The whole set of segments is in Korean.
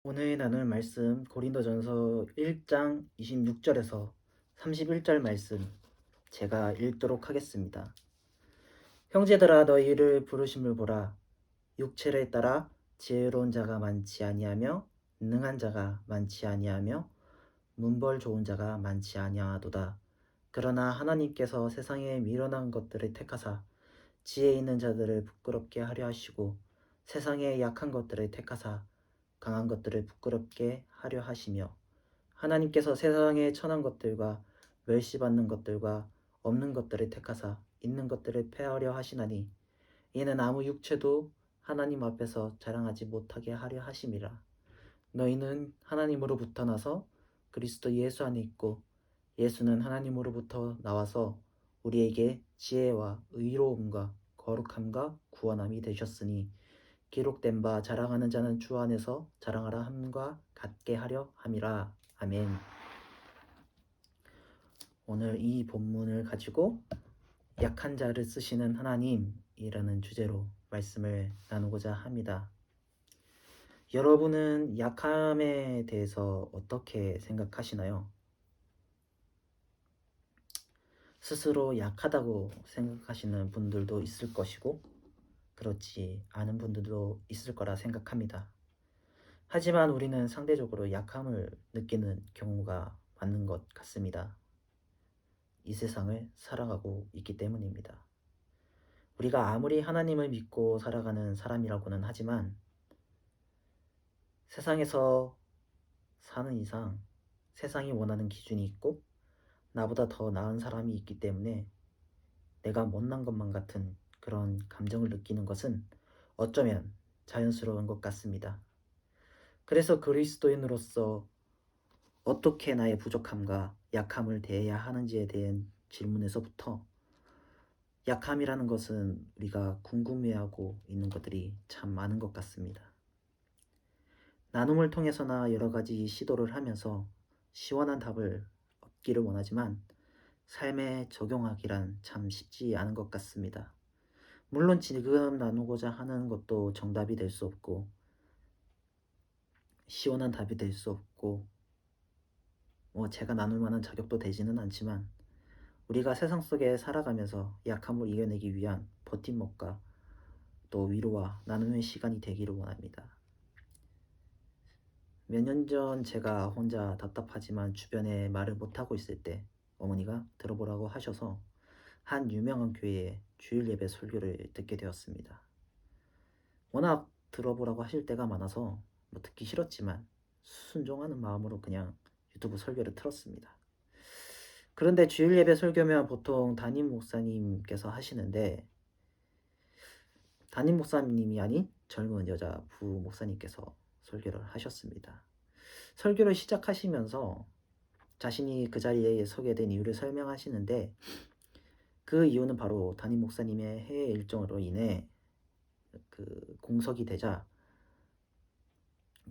오늘 나눌 말씀 고린도전서 1장 26절에서 31절 말씀 제가 읽도록 하겠습니다. 형제들아 너희를 부르심을 보라. 육체를 따라 지혜로운 자가 많지 아니하며 능한 자가 많지 아니하며 문벌 좋은 자가 많지 아니하도다. 그러나 하나님께서 세상에 미련한 것들을 택하사 지혜 있는 자들을 부끄럽게 하려 하시고 세상에 약한 것들을 택하사 강한 것들을 부끄럽게 하려 하시며 하나님께서 세상의 천한 것들과 멸시받는 것들과 없는 것들을 택하사 있는 것들을 패하려 하시나니 이는 아무 육체도 하나님 앞에서 자랑하지 못하게 하려 하심이라. 너희는 하나님으로부터 나서 그리스도 예수 안에 있고 예수는 하나님으로부터 나와서 우리에게 지혜와 의로움과 거룩함과 구원함이 되셨으니 기록된 바 자랑하는 자는 주 안에서 자랑하라 함과 같게 하려 함이라. 아멘. 오늘 이 본문을 가지고 약한 자를 쓰시는 하나님이라는 주제로 말씀을 나누고자 합니다. 여러분은 약함에 대해서 어떻게 생각하시나요? 스스로 약하다고 생각하시는 분들도 있을 것이고 그렇지 않은 분들도 있을 거라 생각합니다. 하지만 우리는 상대적으로 약함을 느끼는 경우가 많은 것 같습니다. 이 세상을 살아가고 있기 때문입니다. 우리가 아무리 하나님을 믿고 살아가는 사람이라고는 하지만 세상에서 사는 이상 세상이 원하는 기준이 있고 나보다 더 나은 사람이 있기 때문에 내가 못난 것만 같은 그런 감정을 느끼는 것은 어쩌면 자연스러운 것 같습니다. 그래서 그리스도인으로서 어떻게 나의 부족함과 약함을 대해야 하는지에 대한 질문에서부터 약함이라는 것은 우리가 궁금해하고 있는 것들이 참 많은 것 같습니다. 나눔을 통해서나 여러 가지 시도를 하면서 시원한 답을 얻기를 원하지만 삶에 적용하기란 참 쉽지 않은 것 같습니다. 물론 지금 나누고자 하는 것도 정답이 될 수 없고 시원한 답이 될 수 없고 제가 나눌 만한 자격도 되지는 않지만 우리가 세상 속에 살아가면서 약함을 이겨내기 위한 버팀목과 또 위로와 나눔의 시간이 되기를 원합니다. 몇 년 전 제가 혼자 답답하지만 주변에 말을 못하고 있을 때 어머니가 들어보라고 하셔서 한 유명한 교회의 주일 예배 설교를 듣게 되었습니다. 워낙 들어보라고 하실 때가 많아서 듣기 싫었지만 순종하는 마음으로 그냥 유튜브 설교를 틀었습니다. 그런데 주일 예배 설교면 보통 담임 목사님께서 하시는데 담임 목사님이 아닌 젊은 여자 부 목사님께서 설교를 하셨습니다. 설교를 시작하시면서 자신이 그 자리에 서게 된 이유를 설명하시는데 그 이유는 바로 담임 목사님의 해외 일정으로 인해 그 공석이 되자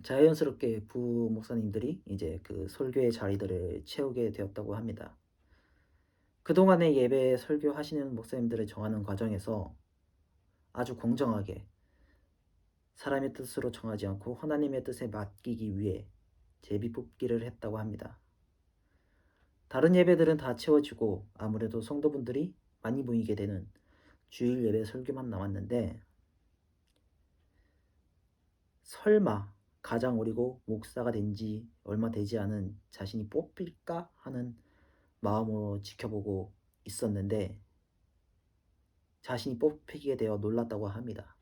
자연스럽게 부 목사님들이 이제 그 설교의 자리들을 채우게 되었다고 합니다. 그동안의 예배 설교하시는 목사님들을 정하는 과정에서 아주 공정하게 사람의 뜻으로 정하지 않고 하나님의 뜻에 맡기기 위해 제비 뽑기를 했다고 합니다. 다른 예배들은 다 채워지고 아무래도 성도분들이 많이 모이게 되는 주일 예배 설교만 남았는데 설마 가장 어리고 목사가 된 지 얼마 되지 않은 자신이 뽑힐까 하는 마음으로 지켜보고 있었는데 자신이 뽑히게 되어 놀랐다고 합니다.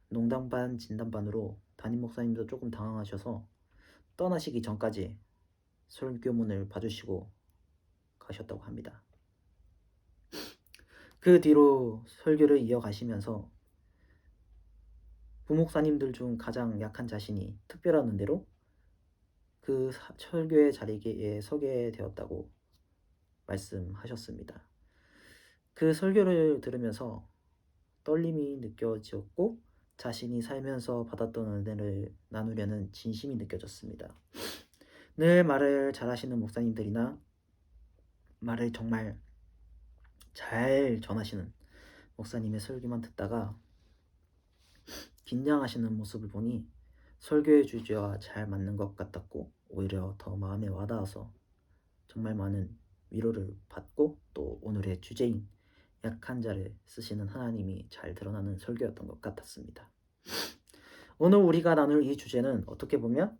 농담 반 진담 반으로 담임 목사님도 조금 당황하셔서 떠나시기 전까지 설교문을 봐주시고 가셨다고 합니다. 그 뒤로 설교를 이어가시면서 부목사님들 중 가장 약한 자신이 특별한 은혜로 그 설교의 자리에 서게 되었다고 말씀하셨습니다. 그 설교를 들으면서 떨림이 느껴졌고 자신이 살면서 받았던 은혜를 나누려는 진심이 느껴졌습니다. 늘 말을 잘하시는 목사님들이나 말을 정말 잘 전하시는 목사님의 설교만 듣다가 긴장하시는 모습을 보니 설교의 주제와 잘 맞는 것 같았고 오히려 더 마음에 와닿아서 정말 많은 위로를 받고 또 오늘의 주제인 약한 자를 쓰시는 하나님이 잘 드러나는 설교였던 것 같았습니다. 오늘 우리가 나눌 이 주제는 어떻게 보면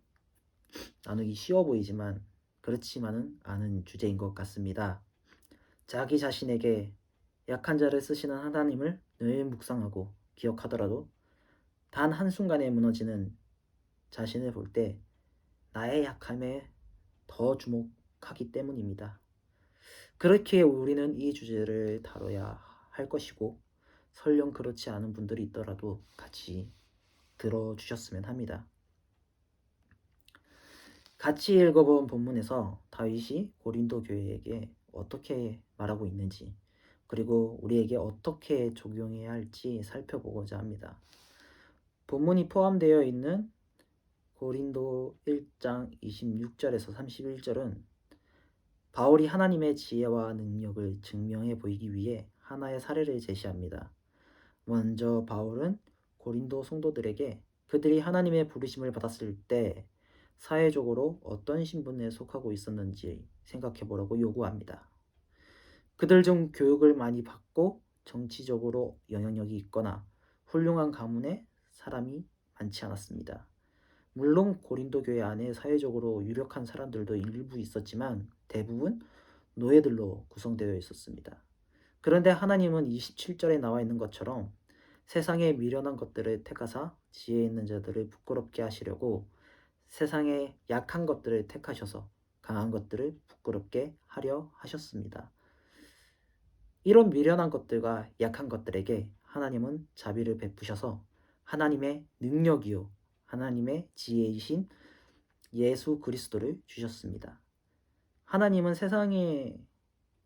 나누기 쉬워 보이지만 그렇지만은 않은 주제인 것 같습니다. 자기 자신에게 약한 자를 쓰시는 하나님을 늘 묵상하고 기억하더라도 단 한순간에 무너지는 자신을 볼 때 나의 약함에 더 주목하기 때문입니다. 그렇게 우리는 이 주제를 다뤄야 할 것이고 설령 그렇지 않은 분들이 있더라도 같이 들어주셨으면 합니다. 같이 읽어본 본문에서 다윗이 고린도 교회에게 어떻게 말하고 있는지 그리고 우리에게 어떻게 적용해야 할지 살펴보고자 합니다. 본문이 포함되어 있는 고린도 1장 26절에서 31절은 바울이 하나님의 지혜와 능력을 증명해 보이기 위해 하나의 사례를 제시합니다. 먼저 바울은 고린도 성도들에게 그들이 하나님의 부르심을 받았을 때 사회적으로 어떤 신분에 속하고 있었는지 생각해 보라고 요구합니다. 그들 중 교육을 많이 받고 정치적으로 영향력이 있거나 훌륭한 가문의 사람이 많지 않았습니다. 물론 고린도 교회 안에 사회적으로 유력한 사람들도 일부 있었지만 대부분 노예들로 구성되어 있었습니다. 그런데 하나님은 27절에 나와 있는 것처럼 세상의 미련한 것들을 택하사 지혜 있는 자들을 부끄럽게 하시려고 세상의 약한 것들을 택하셔서 강한 것들을 부끄럽게 하려 하셨습니다. 이런 미련한 것들과 약한 것들에게 하나님은 자비를 베푸셔서 하나님의 능력이요 하나님의 지혜이신 예수 그리스도를 주셨습니다. 하나님은 세상의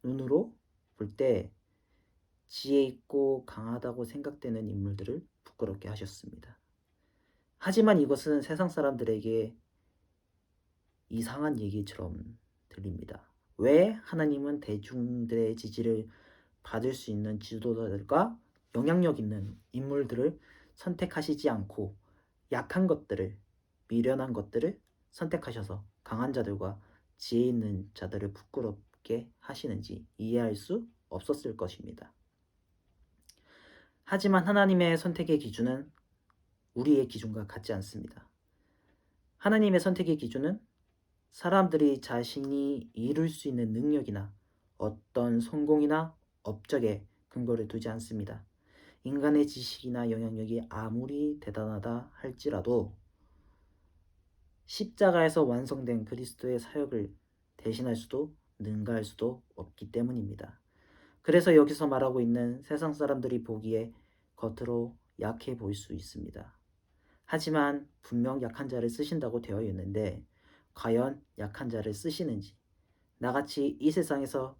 눈으로 볼 때 지혜 있고 강하다고 생각되는 인물들을 부끄럽게 하셨습니다. 하지만 이것은 세상 사람들에게 이상한 얘기처럼 들립니다. 왜 하나님은 대중들의 지지를 받을 수 있는 지도자들과 영향력 있는 인물들을 선택하시지 않고 약한 것들을, 미련한 것들을 선택하셔서 강한 자들과 지혜 있는 자들을 부끄럽게 하시는지 이해할 수 없었을 것입니다. 하지만 하나님의 선택의 기준은 우리의 기준과 같지 않습니다. 하나님의 선택의 기준은 사람들이 자신이 이룰 수 있는 능력이나 어떤 성공이나 업적에 근거를 두지 않습니다. 인간의 지식이나 영향력이 아무리 대단하다 할지라도 십자가에서 완성된 그리스도의 사역을 대신할 수도 능가할 수도 없기 때문입니다. 그래서 여기서 말하고 있는 세상 사람들이 보기에 겉으로 약해 보일 수 있습니다. 하지만 분명 약한 자를 쓰신다고 되어 있는데 과연 약한 자를 쓰시는지 나같이 이 세상에서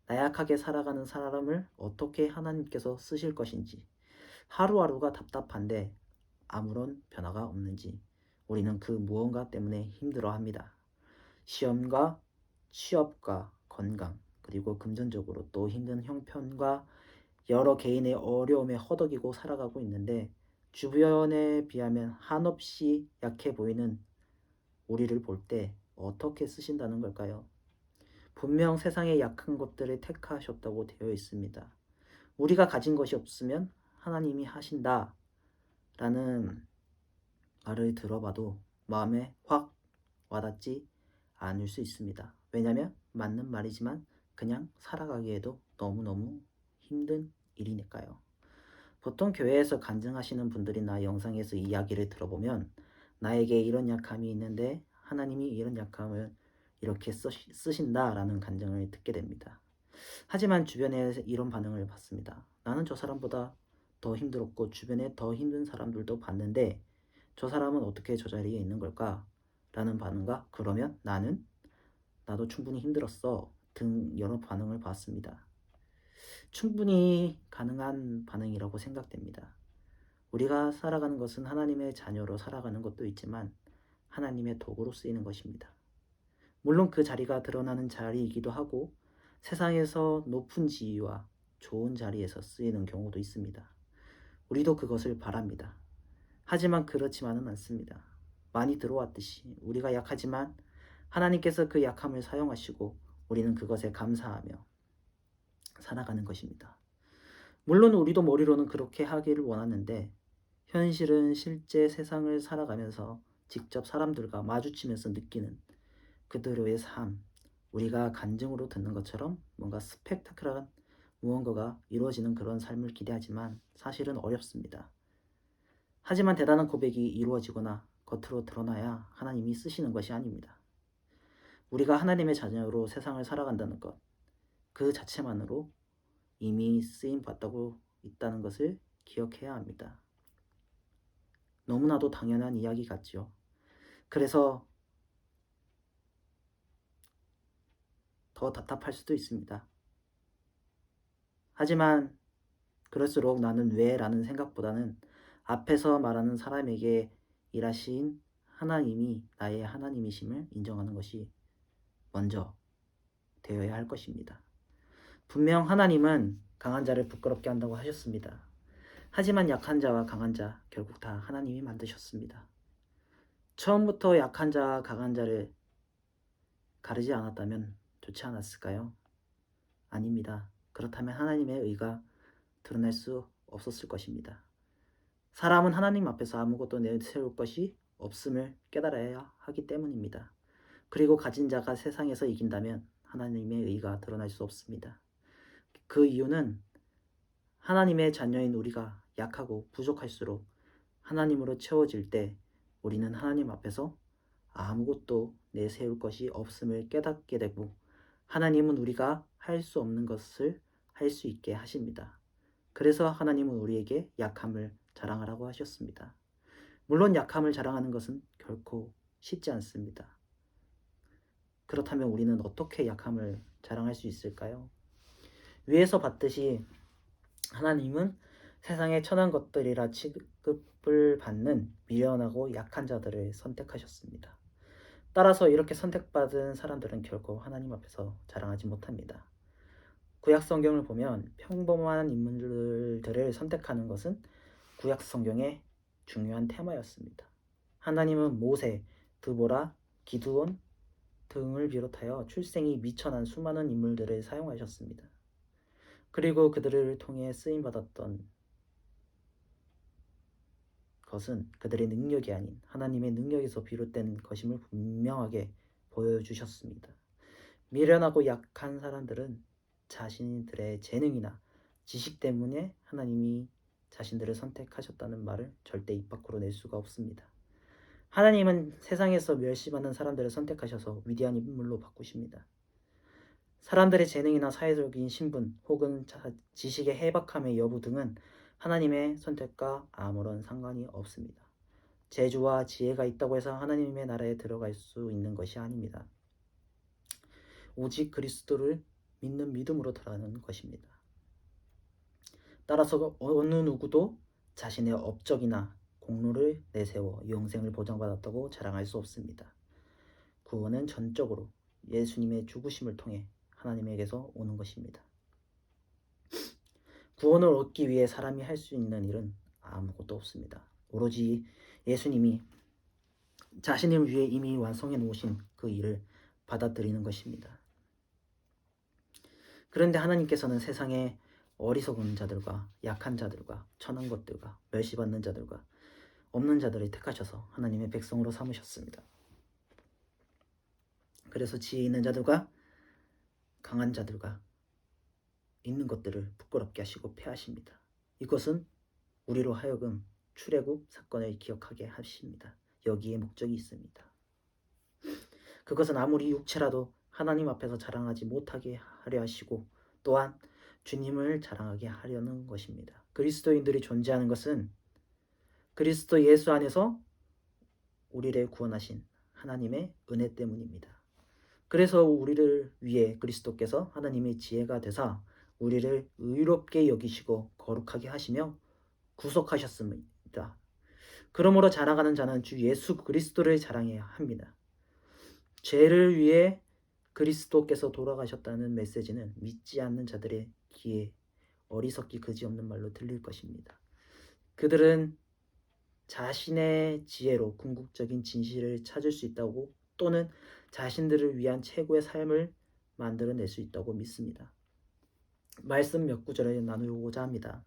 나약하게 살아가는 사람을 어떻게 하나님께서 쓰실 것인지 하루하루가 답답한데 아무런 변화가 없는지 우리는 그 무언가 때문에 힘들어합니다. 시험과 취업과 건강 그리고 금전적으로 또 힘든 형편과 여러 개인의 어려움에 허덕이고 살아가고 있는데 주변에 비하면 한없이 약해 보이는 우리를 볼 때 어떻게 쓰신다는 걸까요? 분명 세상의 약한 것들을 택하셨다고 되어 있습니다. 우리가 가진 것이 없으면 하나님이 하신다 라는 말을 들어봐도 마음에 확 와닿지 않을 수 있습니다. 왜냐하면 맞는 말이지만 그냥 살아가기에도 너무너무 힘든 일이니까요. 보통 교회에서 간증하시는 분들이나 영상에서 이야기를 들어보면 나에게 이런 약함이 있는데 하나님이 이런 약함을 이렇게 쓰신다라는 간증을 듣게 됩니다. 하지만 주변에 이런 반응을 받습니다. 나는 저 사람보다 더 힘들었고 주변에 더 힘든 사람들도 봤는데 저 사람은 어떻게 저 자리에 있는 걸까? 라는 반응과 그러면 나도 충분히 힘들었어 등 여러 반응을 받습니다. 충분히 가능한 반응이라고 생각됩니다. 우리가 살아가는 것은 하나님의 자녀로 살아가는 것도 있지만 하나님의 도구로 쓰이는 것입니다. 물론 그 자리가 드러나는 자리이기도 하고 세상에서 높은 지위와 좋은 자리에서 쓰이는 경우도 있습니다. 우리도 그것을 바랍니다. 하지만 그렇지만은 않습니다. 많이 들어왔듯이 우리가 약하지만 하나님께서 그 약함을 사용하시고 우리는 그것에 감사하며 살아가는 것입니다. 물론 우리도 머리로는 그렇게 하기를 원하는데 현실은 실제 세상을 살아가면서 직접 사람들과 마주치면서 느끼는 그들의 삶, 우리가 간증으로 듣는 것처럼 뭔가 스펙타클한 무언가가 이루어지는 그런 삶을 기대하지만 사실은 어렵습니다. 하지만 대단한 고백이 이루어지거나 겉으로 드러나야 하나님이 쓰시는 것이 아닙니다. 우리가 하나님의 자녀로 세상을 살아간다는 것, 그 자체만으로 이미 쓰임 받다고 있다는 것을 기억해야 합니다. 너무나도 당연한 이야기 같죠. 그래서 더 답답할 수도 있습니다. 하지만 그럴수록 나는 왜? 라는 생각보다는 앞에서 말하는 사람에게 일하신 하나님이 나의 하나님이심을 인정하는 것이 먼저 되어야 할 것입니다. 분명 하나님은 강한 자를 부끄럽게 한다고 하셨습니다. 하지만 약한 자와 강한 자 결국 다 하나님이 만드셨습니다. 처음부터 약한 자와 강한 자를 가르지 않았다면 좋지 않았을까요? 아닙니다. 그렇다면 하나님의 의가 드러날 수 없었을 것입니다. 사람은 하나님 앞에서 아무것도 내세울 것이 없음을 깨달아야 하기 때문입니다. 그리고 가진 자가 세상에서 이긴다면 하나님의 의가 드러날 수 없습니다. 그 이유는 하나님의 자녀인 우리가 약하고 부족할수록 하나님으로 채워질 때 우리는 하나님 앞에서 아무것도 내세울 것이 없음을 깨닫게 되고 하나님은 우리가 할 수 없는 것을 할 수 있게 하십니다. 그래서 하나님은 우리에게 약함을 자랑하라고 하셨습니다. 물론 약함을 자랑하는 것은 결코 쉽지 않습니다. 그렇다면 우리는 어떻게 약함을 자랑할 수 있을까요? 위에서 봤듯이 하나님은 세상의 천한 것들이라 취급을 받는 미련하고 약한 자들을 선택하셨습니다. 따라서 이렇게 선택받은 사람들은 결코 하나님 앞에서 자랑하지 못합니다. 구약 성경을 보면 평범한 인물들을 선택하는 것은 구약 성경의 중요한 테마였습니다. 하나님은 모세, 드보라, 기드온 등을 비롯하여 출생이 미천한 수많은 인물들을 사용하셨습니다. 그리고 그들을 통해 쓰임받았던 것은 그들의 능력이 아닌 하나님의 능력에서 비롯된 것임을 분명하게 보여주셨습니다. 미련하고 약한 사람들은 자신들의 재능이나 지식 때문에 하나님이 자신들을 선택하셨다는 말을 절대 입 밖으로 낼 수가 없습니다. 하나님은 세상에서 멸시받는 사람들을 선택하셔서 위대한 인물로 바꾸십니다. 사람들의 재능이나 사회적인 신분 혹은 지식의 해박함의 여부 등은 하나님의 선택과 아무런 상관이 없습니다. 재주와 지혜가 있다고 해서 하나님의 나라에 들어갈 수 있는 것이 아닙니다. 오직 그리스도를 믿는 믿음으로 들어가는 것입니다. 따라서 어느 누구도 자신의 업적이나 공로를 내세워 영생을 보장받았다고 자랑할 수 없습니다. 구원은 전적으로 예수님의 죽으심을 통해 하나님에게서 오는 것입니다. 구원을 얻기 위해 사람이 할 수 있는 일은 아무것도 없습니다. 오로지 예수님이 자신을 위해 이미 완성해 놓으신 그 일을 받아들이는 것입니다. 그런데 하나님께서는 세상의 어리석은 자들과 약한 자들과 천한 것들과 멸시받는 자들과 없는 자들을 택하셔서 하나님의 백성으로 삼으셨습니다. 그래서 지혜 있는 자들과 강한 자들과 있는 것들을 부끄럽게 하시고 패하십니다. 이것은 우리로 하여금 출애굽 사건을 기억하게 하십니다. 여기에 목적이 있습니다. 그것은 아무리 육체라도 하나님 앞에서 자랑하지 못하게 하려 하시고 또한 주님을 자랑하게 하려는 것입니다. 그리스도인들이 존재하는 것은 그리스도 예수 안에서 우리를 구원하신 하나님의 은혜 때문입니다. 그래서 우리를 위해 그리스도께서 하나님의 지혜가 되사 우리를 의롭게 여기시고 거룩하게 하시며 구속하셨습니다. 그러므로 자랑하는 자는 주 예수 그리스도를 자랑해야 합니다. 죄를 위해 그리스도께서 돌아가셨다는 메시지는 믿지 않는 자들의 귀에 어리석기 그지없는 말로 들릴 것입니다. 그들은 자신의 지혜로 궁극적인 진실을 찾을 수 있다고 또는 자신들을 위한 최고의 삶을 만들어낼 수 있다고 믿습니다. 말씀 몇 구절을 나누고자 합니다.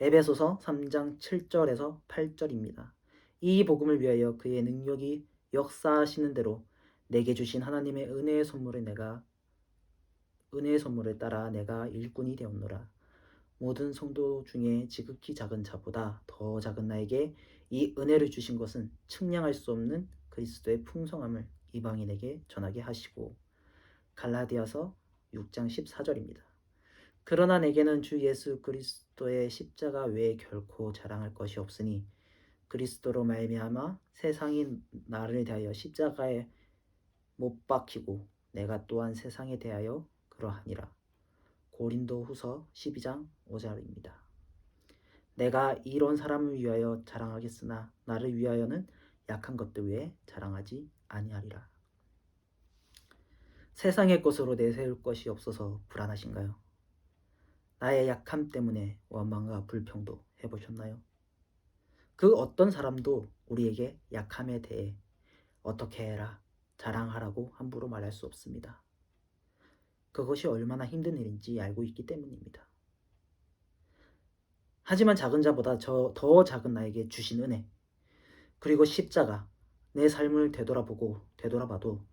에베소서 3장 7절에서 8절입니다. 이 복음을 위하여 그의 능력이 역사하시는 대로 내게 주신 하나님의 은혜의 선물을 따라 내가 일꾼이 되었노라. 모든 성도 중에 지극히 작은 자보다 더 작은 나에게 이 은혜를 주신 것은 측량할 수 없는 그리스도의 풍성함을 이방인에게 전하게 하시고. 갈라디아서 6장 14절입니다. 그러나 내게는 주 예수 그리스도의 십자가 외에 결코 자랑할 것이 없으니 그리스도로 말미암아 세상이 나를 대하여 십자가에 못 박히고 내가 또한 세상에 대하여 그러하니라. 고린도후서 12장 5절입니다. 내가 이런 사람을 위하여 자랑하겠으나 나를 위하여는 약한 것들 외에 자랑하지 아니하리라. 세상의 것으로 내세울 것이 없어서 불안하신가요? 나의 약함 때문에 원망과 불평도 해보셨나요? 그 어떤 사람도 우리에게 약함에 대해 어떻게 해라, 자랑하라고 함부로 말할 수 없습니다. 그것이 얼마나 힘든 일인지 알고 있기 때문입니다. 하지만 작은 자보다 더 작은 나에게 주신 은혜, 그리고 십자가, 내 삶을 되돌아봐도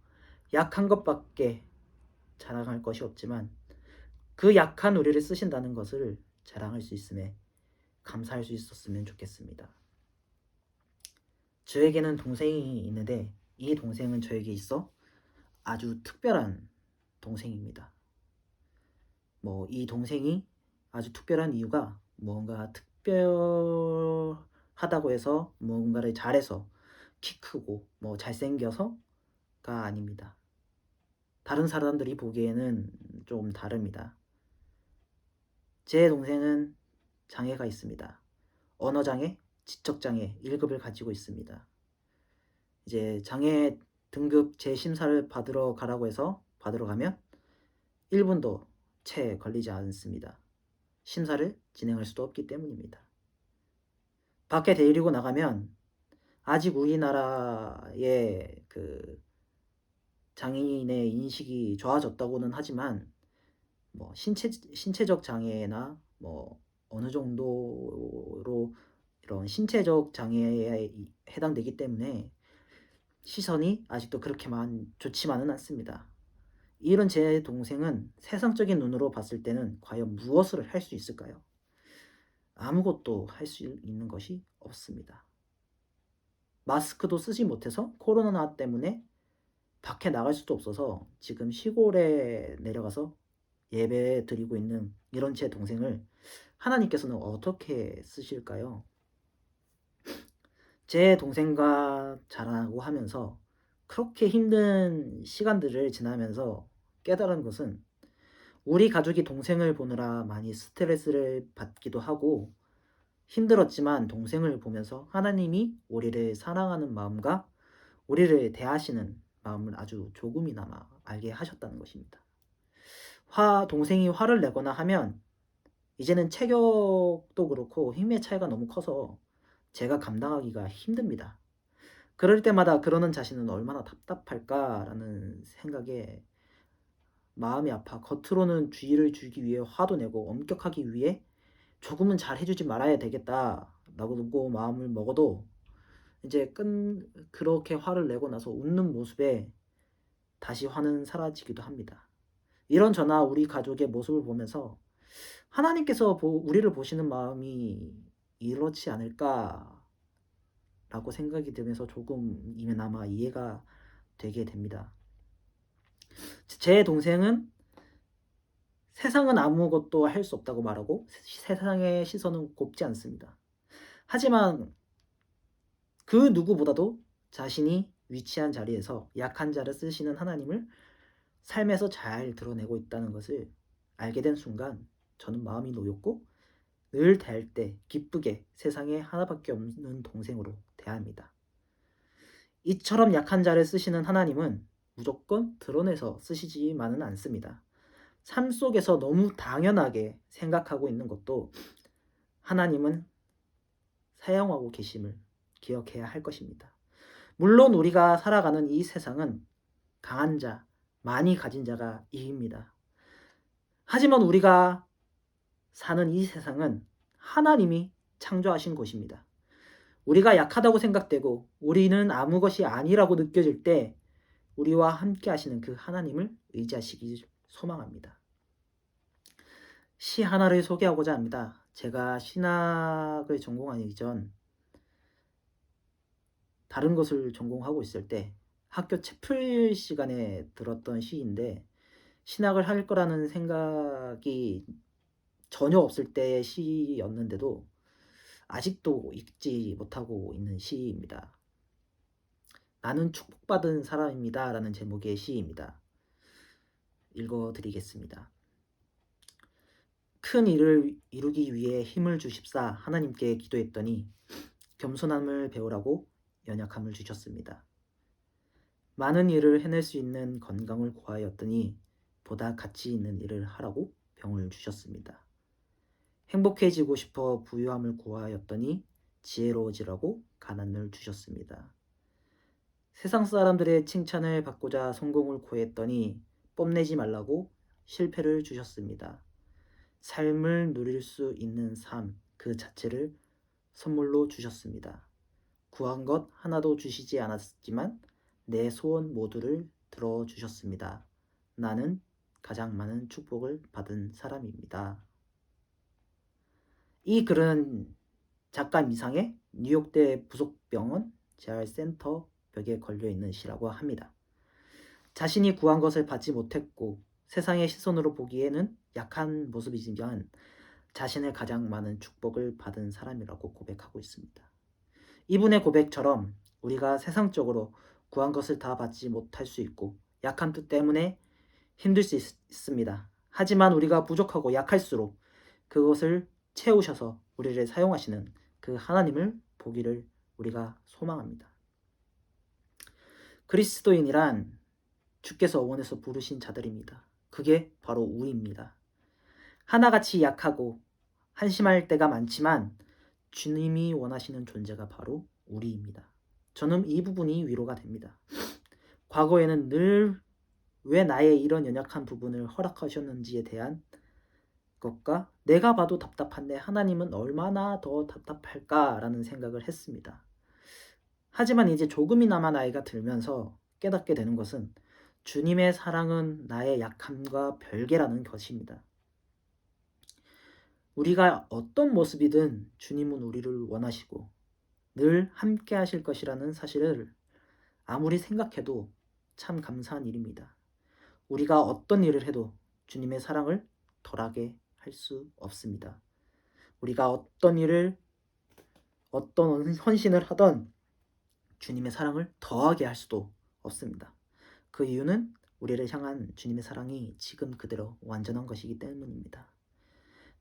약한 것밖에 자랑할 것이 없지만 그 약한 우리를 쓰신다는 것을 자랑할 수 있음에 감사할 수 있었으면 좋겠습니다. 저에게는 동생이 있는데 이 동생은 저에게 있어 아주 특별한 동생입니다. 이 동생이 아주 특별한 이유가 뭔가 특별하다고 해서 뭔가를 잘해서 키 크고 잘생겨서가 아닙니다. 다른 사람들이 보기에는 좀 다릅니다. 제 동생은 장애가 있습니다. 언어장애, 지적장애 1급을 가지고 있습니다. 이제 장애 등급 재심사를 받으러 가라고 해서 받으러 가면 1분도 채 걸리지 않습니다. 심사를 진행할 수도 없기 때문입니다. 밖에 데리고 나가면 아직 우리나라의 그 장애인의 인식이 좋아졌다고는 하지만 신체적 장애나 어느 정도로 이런 신체적 장애에 해당되기 때문에 시선이 아직도 그렇게만 좋지만은 않습니다. 이런 제 동생은 세상적인 눈으로 봤을 때는 과연 무엇을 할 수 있을까요? 아무것도 할 수 있는 것이 없습니다. 마스크도 쓰지 못해서 코로나 때문에 밖에 나갈 수도 없어서 지금 시골에 내려가서 예배 드리고 있는 이런 제 동생을 하나님께서는 어떻게 쓰실까요? 제 동생과 자라고 하면서 그렇게 힘든 시간들을 지나면서 깨달은 것은 우리 가족이 동생을 보느라 많이 스트레스를 받기도 하고 힘들었지만 동생을 보면서 하나님이 우리를 사랑하는 마음과 우리를 대하시는 마음을 아주 조금이나마 알게 하셨다는 것입니다. 동생이 화를 내거나 하면 이제는 체격도 그렇고 힘의 차이가 너무 커서 제가 감당하기가 힘듭니다. 그럴 때마다 그러는 자신은 얼마나 답답할까라는 생각에 마음이 아파 겉으로는 주의를 주기 위해 화도 내고 엄격하기 위해 조금은 잘 해주지 말아야 되겠다라고 마음을 먹어도 이제 그렇게 화를 내고 나서 웃는 모습에 다시 화는 사라지기도 합니다. 이런 저나 우리 가족의 모습을 보면서 하나님께서 우리를 보시는 마음이 이렇지 않을까라고 생각이 들면서 조금이나마 이해가 되게 됩니다. 제 동생은 세상은 아무것도 할 수 없다고 말하고 세상의 시선은 곱지 않습니다. 하지만 그 누구보다도 자신이 위치한 자리에서 약한 자를 쓰시는 하나님을 삶에서 잘 드러내고 있다는 것을 알게 된 순간 저는 마음이 놓였고 늘 대할 때 기쁘게 세상에 하나밖에 없는 동생으로 대합니다. 이처럼 약한 자를 쓰시는 하나님은 무조건 드러내서 쓰시지만은 않습니다. 삶 속에서 너무 당연하게 생각하고 있는 것도 하나님은 사용하고 계심을 기억해야 할 것입니다. 물론 우리가 살아가는 이 세상은 강한 자, 많이 가진 자가 이깁니다. 하지만 우리가 사는 이 세상은 하나님이 창조하신 곳입니다. 우리가 약하다고 생각되고 우리는 아무 것이 아니라고 느껴질 때 우리와 함께 하시는 그 하나님을 의지하시기 소망합니다. 시 하나를 소개하고자 합니다. 제가 신학을 전공하기 전 다른 것을 전공하고 있을 때 학교 채플 시간에 들었던 시인데 신학을 할 거라는 생각이 전혀 없을 때의 시였는데도 아직도 읽지 못하고 있는 시입니다. 나는 축복받은 사람입니다 라는 제목의 시입니다. 읽어드리겠습니다. 큰 일을 이루기 위해 힘을 주십사 하나님께 기도했더니 겸손함을 배우라고 연약함을 주셨습니다. 많은 일을 해낼 수 있는 건강을 구하였더니 보다 가치 있는 일을 하라고 병을 주셨습니다. 행복해지고 싶어 부유함을 구하였더니 지혜로워지라고 가난을 주셨습니다. 세상 사람들의 칭찬을 받고자 성공을 구했더니 뽐내지 말라고 실패를 주셨습니다. 삶을 누릴 수 있는 삶 그 자체를 선물로 주셨습니다. 구한 것 하나도 주시지 않았지만 내 소원 모두를 들어주셨습니다. 나는 가장 많은 축복을 받은 사람입니다. 이 글은 작가 미상의 뉴욕대 부속병원 재활센터 벽에 걸려있는 시라고 합니다. 자신이 구한 것을 받지 못했고 세상의 시선으로 보기에는 약한 모습이지만 자신의 가장 많은 축복을 받은 사람이라고 고백하고 있습니다. 이분의 고백처럼 우리가 세상적으로 구한 것을 다 받지 못할 수 있고 약한 뜻 때문에 힘들 수 있습니다. 하지만 우리가 부족하고 약할수록 그것을 채우셔서 우리를 사용하시는 그 하나님을 보기를 우리가 소망합니다. 그리스도인이란 주께서 원해서 부르신 자들입니다. 그게 바로 우리입니다. 하나같이 약하고 한심할 때가 많지만 주님이 원하시는 존재가 바로 우리입니다. 저는 이 부분이 위로가 됩니다. 과거에는 늘 왜 나의 이런 연약한 부분을 허락하셨는지에 대한 것과 내가 봐도 답답한데 하나님은 얼마나 더 답답할까라는 생각을 했습니다. 하지만 이제 조금이나마 나이가 들면서 깨닫게 되는 것은 주님의 사랑은 나의 약함과 별개라는 것입니다. 우리가 어떤 모습이든 주님은 우리를 원하시고 늘 함께 하실 것이라는 사실을 아무리 생각해도 참 감사한 일입니다. 우리가 어떤 일을 해도 주님의 사랑을 덜하게 할 수 없습니다. 우리가 어떤 일을 어떤 헌신을 하던 주님의 사랑을 더하게 할 수도 없습니다. 그 이유는 우리를 향한 주님의 사랑이 지금 그대로 완전한 것이기 때문입니다.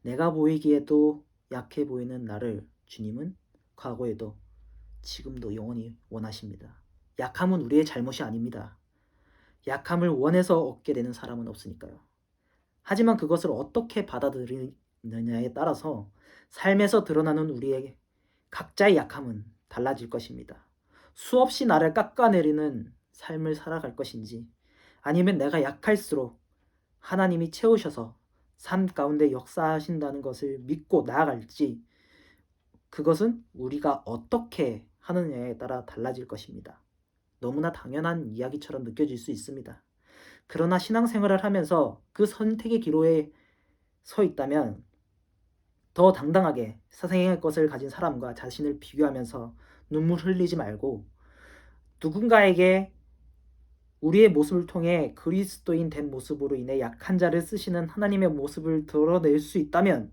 내가 보이기에도 약해 보이는 나를 주님은 과거에도 지금도 영원히 원하십니다. 약함은 우리의 잘못이 아닙니다. 약함을 원해서 얻게 되는 사람은 없으니까요. 하지만 그것을 어떻게 받아들이느냐에 따라서 삶에서 드러나는 우리의 각자의 약함은 달라질 것입니다. 수없이 나를 깎아내리는 삶을 살아갈 것인지 아니면 내가 약할수록 하나님이 채우셔서 삶 가운데 역사하신다는 것을 믿고 나아갈지 그것은 우리가 어떻게 하느냐에 따라 달라질 것입니다. 너무나 당연한 이야기처럼 느껴질 수 있습니다. 그러나 신앙생활을 하면서 그 선택의 기로에 서 있다면 더 당당하게 세상의 것을 가진 사람과 자신을 비교하면서 눈물 흘리지 말고 누군가에게 우리의 모습을 통해 그리스도인 된 모습으로 인해 약한 자를 쓰시는 하나님의 모습을 드러낼 수 있다면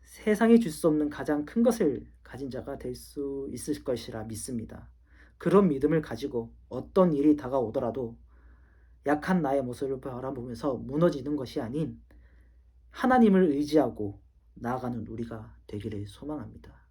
세상이 줄 수 없는 가장 큰 것을 가진 자가 될 수 있을 것이라 믿습니다. 그런 믿음을 가지고 어떤 일이 다가오더라도 약한 나의 모습을 바라보면서 무너지는 것이 아닌 하나님을 의지하고 나아가는 우리가 되기를 소망합니다.